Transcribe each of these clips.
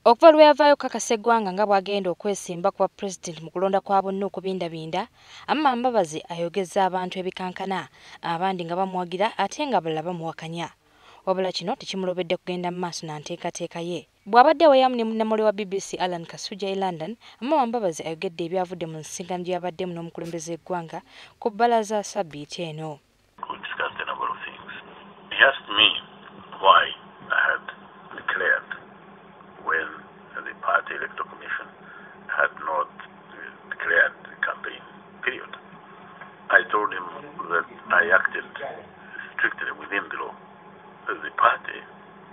Okuva lwe yavaayo okukakasa eggwanga nga bw'agenda okwesimba ku bwapulezidenti mu kulonda kwa bonna okubindabinda, Amama Mbabazi ayogeza abantu ebikankana, abandi nga bamuwagira ate nga abalala bamuwakanya. Wabula kino tekimulobedde kugenda mu maaso na nteekateeka ye. Bw'abadde awayamu ne munnamule wa BBC Alan Kasujja e London, Amama Mbabazi ayogedde ebyavudde mu nsisinkano gye yabaddemu n'omukulembeze w'eggwanga ku bbalaza Ssabbiiti eno. He asked me why I had declared when the party electoral commission had not declared the campaign period. I told him that I acted strictly within the law. The party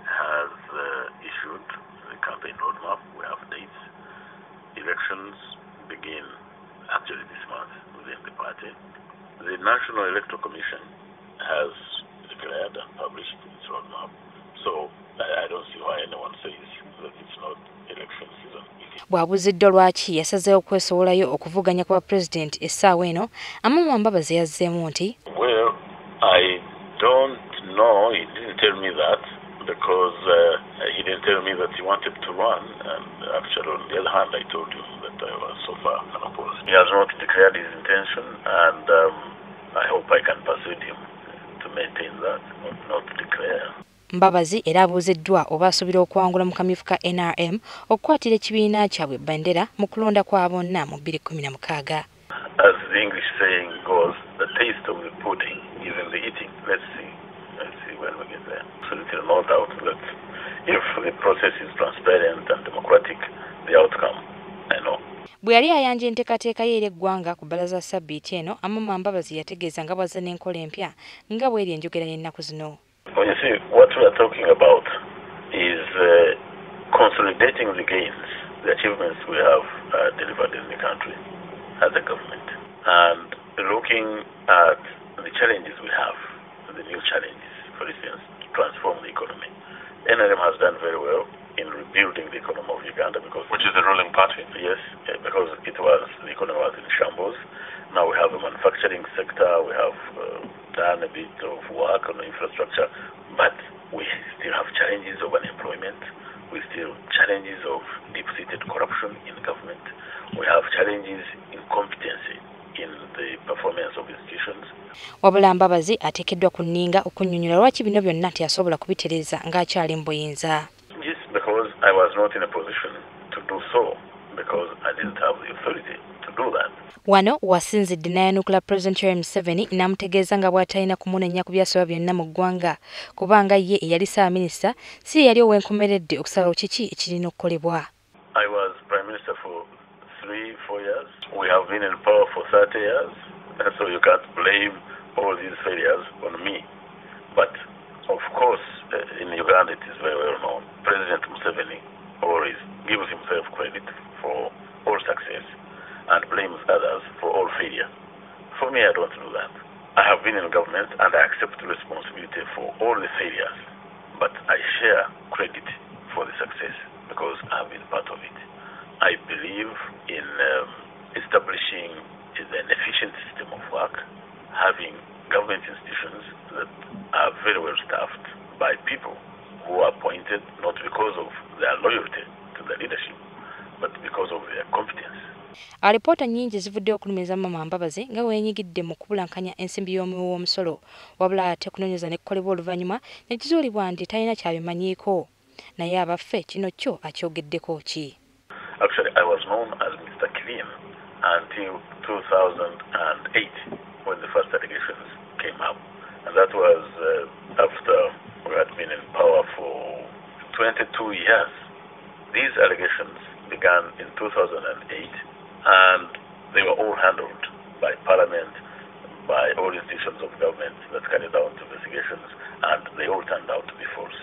has issued the campaign roadmap. We have dates. Elections begin actually this month within the party. The National Electoral Commission has declared and published its roadmap. So I don't see why anyone says that it's not election season. Bw'abuuziddwa lwaki yasazeewo okwesowolayo okuvuganya kwa pulezidenti essaawa eno, Amama Mbabazi yazzeemu nti well, I don't know. He didn't tell me that because he didn't tell me that he wanted to run. And actually, on the other hand, I told you that I was so far unopposed. He has not declared his intention, and I hope I can persuade him to maintain that, not declare. Mbabazi era abuuziddwa oba asuubira okuwangula mu kamyufu ka NRM okukwatira ekibiina kyabwe Bandera mu kulonda kwa bonna mu 2016. As the English saying goes, the taste of the pudding is in the eating. Let's see when we get there. Absolutely no doubt that if the process is transparent and democratic, the outcome, I know. Bwe yali ayanja enteekateeka ye eri eggwanga ku bbalaza Ssabbiiti eno, Amama Mbabazi yategeeza nga bw'azze n'enkola empya nga bw'eri enjogera y'ennaku zino. Well, you see, what we are talking about is consolidating the gains, the achievements we have delivered in the country as a government, and looking at the challenges we have, the new challenges, for instance, to transform the economy. NRM has done very well in rebuilding the economy of Uganda because... Which is the ruling party? Yes, because the economy was in shambles. Now we have a manufacturing sector, we have done a bit of work on infrastructure, but we still have challenges of unemployment, we still have challenges of deep-seated corruption in government, we have challenges in competency in the performance of institutions. Wabula Mbabazi ateekeddwa ku nninga okunnyonnyola lwaki bino byonna teyasobola kubitereeza ng'akyali mu buyinza. Yes, because I was not in a position to do so, because I didn't have the authority to do that. Wano wasinzidde n'ayanukula President Yoweri Museveni n'amutegeeza nga bw'atalina kumunenya ku byasaba byonna mu ggwanga kubanga ye eyali Ssaabaminisita si yali ow'enkomeredde okusalawo kiki ekirina okukolebwa. I was Prime Minister for 3-4 years. We have been in power for 30 years, and so you can't blame all these failures on me. But of course, in Uganda it is very well known. President Museveni always gives himself credit for all success and blames others for all failure. For me, I don't do that. I have been in government and I accept responsibility for all the failures, but I share credit for the success because I have been part of it. I believe in establishing an efficient system of work, having government institutions that are very well staffed by people who are appointed not because of their loyalty to the leadership, but because of their competence. Alipoota nnyingi zivudde okulumiriza Amama Mbabazi nga weenyigidde mu kubulankanya ensimbi y'omuwi w'omusolo wabula ate kunoonyeza ne kukolebwa oluvannyuma ne kizuulibwa nti talina kyabimanyiiko naye abaffe kino kyo akyogeddeko ki? Actually, I was known as Mr. Clean until 2008 when the first allegations came up, and that was after we had been in power for 22 years. These allegations began in 2008 and they were all handled by Parliament, by all institutions of government that carried out investigations, and they all turned out to be false.